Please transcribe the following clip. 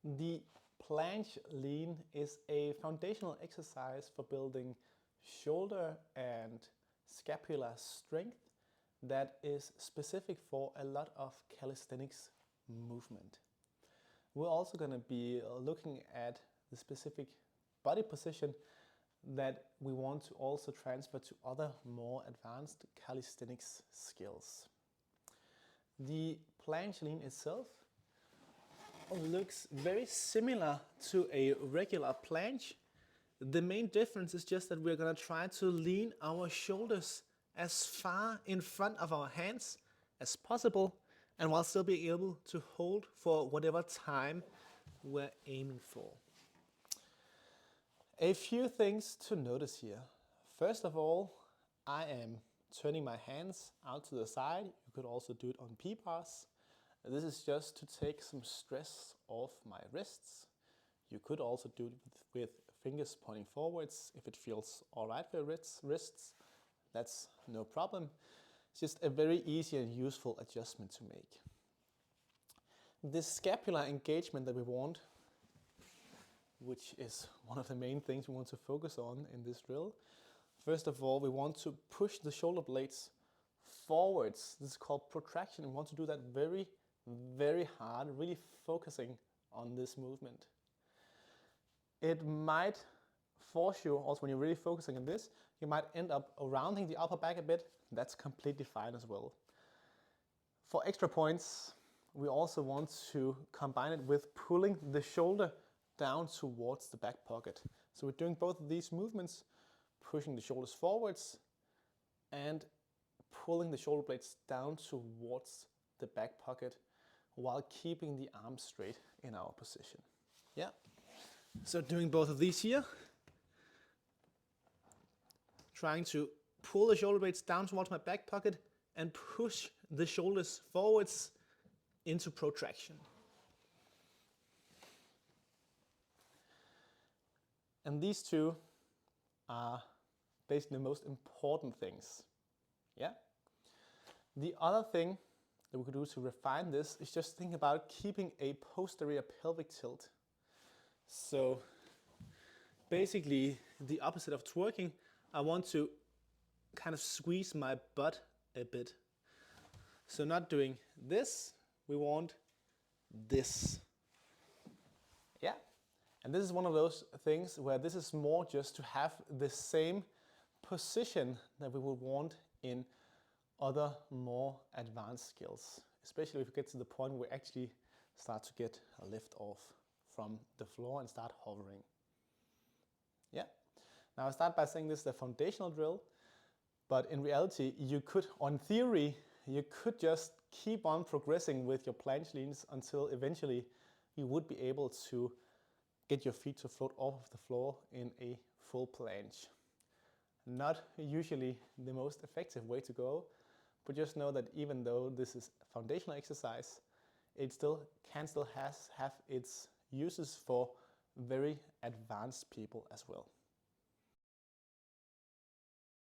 The Planche Lean is a foundational exercise for building shoulder and scapular strength that is specific for a lot of calisthenics movement. We're also going to be looking at the specific body position that we want to also transfer to other more advanced calisthenics skills. The Planche Lean itself looks very similar to a regular planche. The main difference is just that we're going to try to lean our shoulders as far in front of our hands as possible, and while still being able to hold for whatever time we're aiming for. A few things to notice here. First of all, I am turning my hands out to the side. You could also do it on P-bars. This is just to take some stress off my wrists. You could also do it with fingers pointing forwards if it feels all right for your wrists. That's no problem. It's just a very easy and useful adjustment to make. This scapular engagement that we want, which is one of the main things we want to focus on in this drill. First of all, we want to push the shoulder blades forwards. This is called protraction. We want to do that very, very hard, really focusing on this movement. It might force you, also when you're really focusing on this, you might end up rounding the upper back a bit. That's completely fine as well. For extra points, we also want to combine it with pulling the shoulder down towards the back pocket. So we're doing both of these movements, pushing the shoulders forwards and pulling the shoulder blades down towards the back pocket while keeping the arms straight in our position. Yeah. So doing both of these here, trying to pull the shoulder blades down towards my back pocket and push the shoulders forwards into protraction. And these two are basically the most important things. Yeah. The other thing that we could do to refine this is just think about keeping a posterior pelvic tilt. So basically the opposite of twerking, I want to kind of squeeze my butt a bit. So not doing this, we want this. Yeah. And this is one of those things where this is more just to have the same position that we would want in other more advanced skills, especially if we get to the point where we actually start to get a lift off from the floor and start hovering. Yeah. Now I start by saying this is the foundational drill, but in reality you could, on theory, you could just keep on progressing with your planche leans until eventually you would be able to get your feet to float off of the floor in a full planche. Not usually the most effective way to go, but just know that even though this is a foundational exercise, it can still have its uses for very advanced people as well.